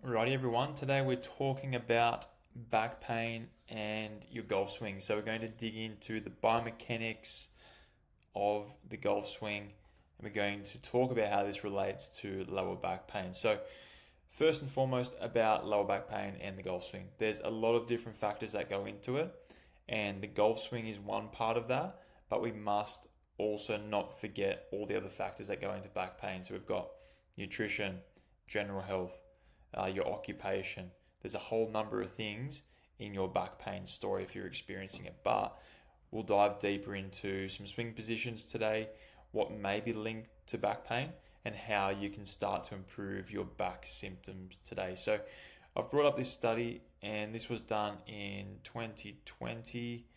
Righty everyone, today we're talking about back pain and your golf swing. So we're going to dig into the biomechanics of the golf swing and we're going to talk about how this relates to lower back pain. So first and foremost about lower back pain and the golf swing. There's a lot of different factors that go into it and the golf swing is one part of that, but we must also not forget all the other factors that go into back pain. So we've got nutrition, general health, your occupation. There's a whole number of things in your back pain story if you're experiencing it, but we'll dive deeper into some swing positions today, what may be linked to back pain, and how you can start to improve your back symptoms today. So I've brought up this study and this was done in 2020.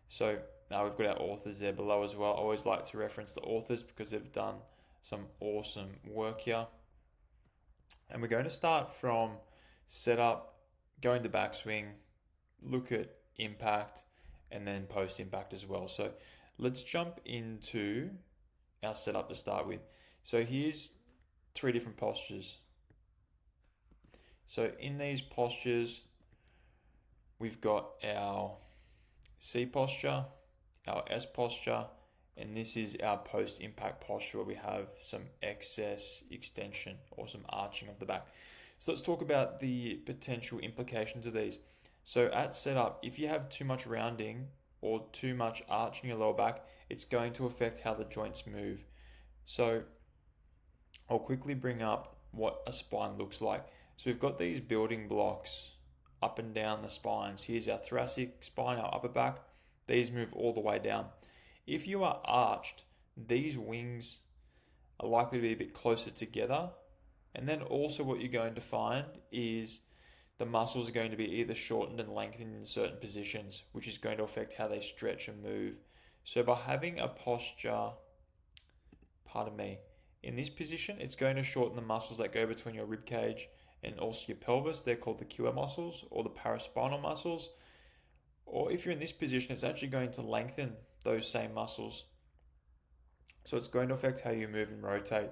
So now we've got our authors there below as well. I always like to reference the authors because they've done some awesome work here. And we're going to start from setup, going to backswing, look at impact, and then post-impact as well. So let's jump into our setup to start with. So here's 3 different postures. So in these postures, we've got our C posture, our S posture, and this is our post-impact posture where we have some excess extension or some arching of the back. So let's talk about the potential implications of these. So at setup, if you have too much rounding or too much arch in your lower back, it's going to affect how the joints move. So I'll quickly bring up what a spine looks like. So we've got these building blocks up and down the spines. Here's our thoracic spine, our upper back. These move all the way down. If you are arched, these wings are likely to be a bit closer together. And then also what you're going to find is the muscles are going to be either shortened and lengthened in certain positions, which is going to affect how they stretch and move. So by having a posture, in this position, it's going to shorten the muscles that go between your rib cage and also your pelvis. They're called the QM muscles or the paraspinal muscles. Or if you're in this position, it's actually going to lengthen those same muscles. So it's going to affect how you move and rotate.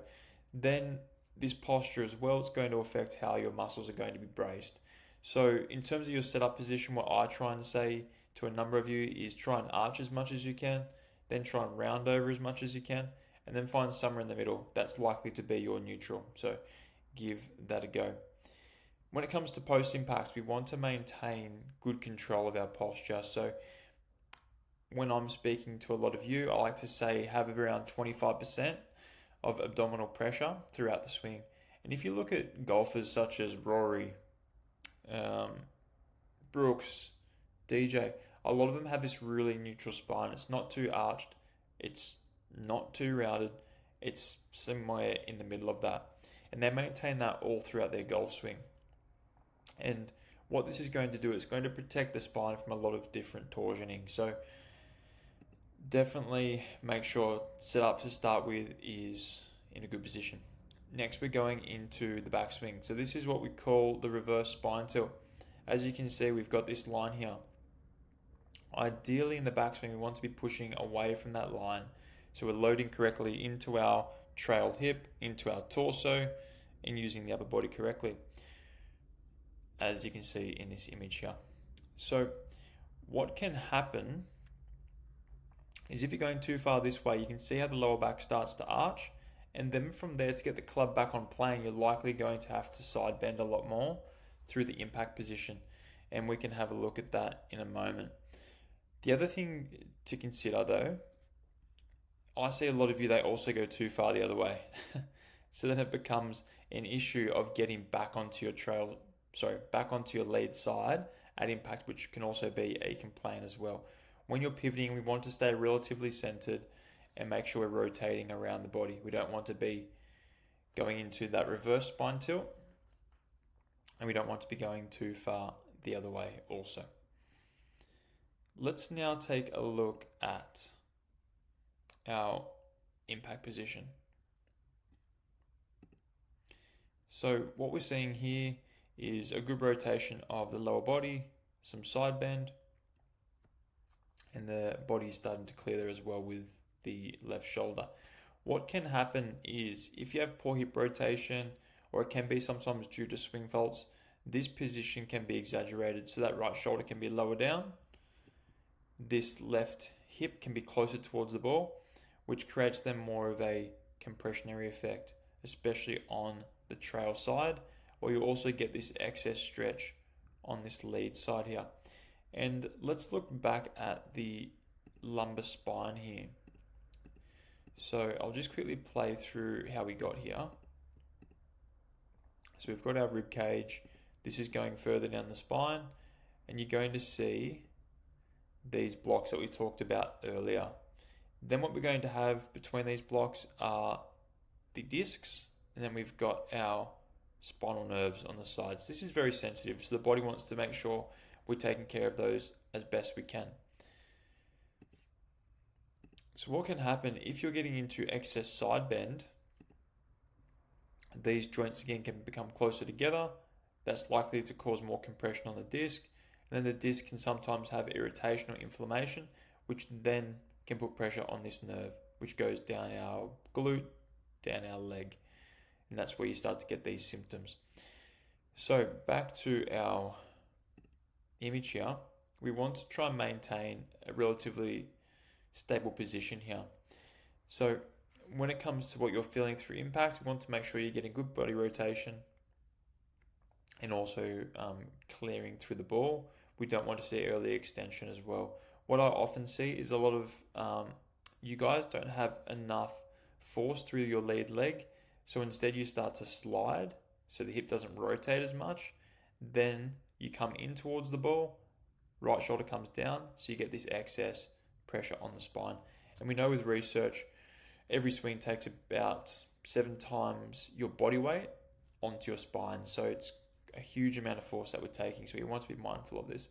Then this posture as well, it's going to affect how your muscles are going to be braced. So in terms of your setup position, what I try and say to a number of you is try and arch as much as you can, then try and round over as much as you can, and then find somewhere in the middle that's likely to be your neutral. So give that a go. When it comes to post-impacts, we want to maintain good control of our posture. So when I'm speaking to a lot of you, I like to say have around 25% of abdominal pressure throughout the swing. And if you look at golfers such as Rory, Brooks, DJ, a lot of them have this really neutral spine. It's not too arched, it's not too rounded, it's somewhere in the middle of that. And they maintain that all throughout their golf swing. And what this is going to do is going to protect the spine from a lot of different torsioning. So definitely make sure setup to start with is in a good position. Next, we're going into the backswing. So this is what we call the reverse spine tilt. As you can see, we've got this line here. Ideally in the backswing, we want to be pushing away from that line. So we're loading correctly into our trail hip, into our torso, and using the upper body correctly, as you can see in this image here. So what can happen is if you're going too far this way, you can see how the lower back starts to arch, and then from there to get the club back on plane, you're likely going to have to side bend a lot more through the impact position, and we can have a look at that in a moment. The other thing to consider though, I see a lot of you, they also go too far the other way. So then it becomes an issue of getting back onto your lead side at impact, which can also be a complaint as well. When you're pivoting, we want to stay relatively centered and make sure we're rotating around the body. We don't want to be going into that reverse spine tilt, and we don't want to be going too far the other way also. Let's now take a look at our impact position. So what we're seeing here is a good rotation of the lower body, some side bend, and the body is starting to clear there as well with the left shoulder. What can happen is if you have poor hip rotation, or it can be sometimes due to swing faults, this position can be exaggerated, so that right shoulder can be lower down. This left hip can be closer towards the ball, which creates then more of a compressionary effect, especially on the trail side, or you also get this excess stretch on this lead side here. And let's look back at the lumbar spine here. So I'll just quickly play through how we got here. So we've got our rib cage. This is going further down the spine, and you're going to see these blocks that we talked about earlier. Then what we're going to have between these blocks are the discs, and then we've got our spinal nerves on the sides. This is very sensitive, so the body wants to make sure we're taking care of those as best we can. So what can happen if you're getting into excess side bend, these joints again can become closer together. That's likely to cause more compression on the disc. And then the disc can sometimes have irritation or inflammation, which then can put pressure on this nerve, which goes down our glute, down our leg. And that's where you start to get these symptoms. So back to our image here, we want to try and maintain a relatively stable position here. So when it comes to what you're feeling through impact, we want to make sure you're getting good body rotation and also clearing through the ball. We don't want to see early extension as well. What I often see is a lot of you guys don't have enough force through your lead leg, so instead you start to slide, so the hip doesn't rotate as much. Then you come in towards the ball, right shoulder comes down, so you get this excess pressure on the spine. And we know with research, every swing takes about 7 times your body weight onto your spine, so it's a huge amount of force that we're taking, so we want to be mindful of this.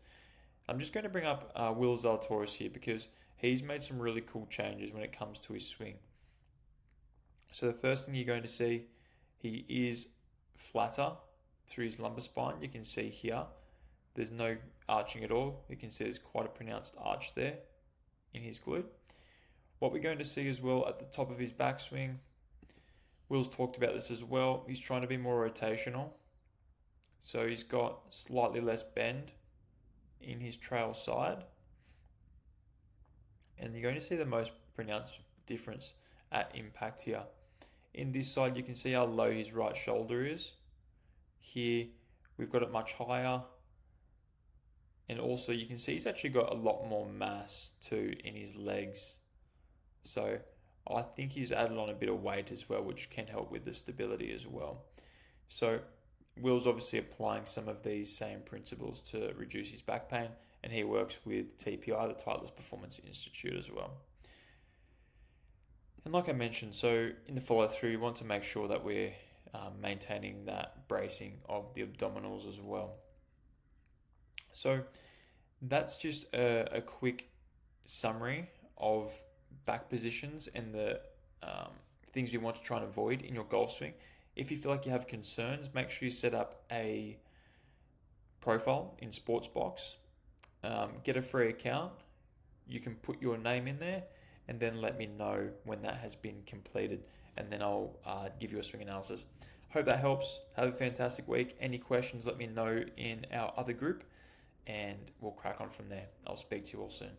I'm just going to bring up Will Zalatoris here because he's made some really cool changes when it comes to his swing. So the first thing you're going to see, he is flatter through his lumbar spine. You can see here, there's no arching at all. You can see there's quite a pronounced arch there in his glute. What we're going to see as well at the top of his backswing, Will's talked about this as well, he's trying to be more rotational. So he's got slightly less bend in his trail side. And you're going to see the most pronounced difference at impact here. In this side, you can see how low his right shoulder is. Here, we've got it much higher. And also you can see he's actually got a lot more mass too in his legs. So I think he's added on a bit of weight as well, which can help with the stability as well. So Will's obviously applying some of these same principles to reduce his back pain, and he works with TPI, the Titleist Performance Institute, as well. And like I mentioned, so in the follow through, you want to make sure that we're maintaining that bracing of the abdominals as well. So that's just a quick summary of back positions and the things you want to try and avoid in your golf swing. If you feel like you have concerns, make sure you set up a profile in Sportsbox. Get a free account. You can put your name in there and then let me know when that has been completed, and then I'll give you a swing analysis. Hope that helps. Have a fantastic week. Any questions, let me know in our other group, and we'll crack on from there. I'll speak to you all soon.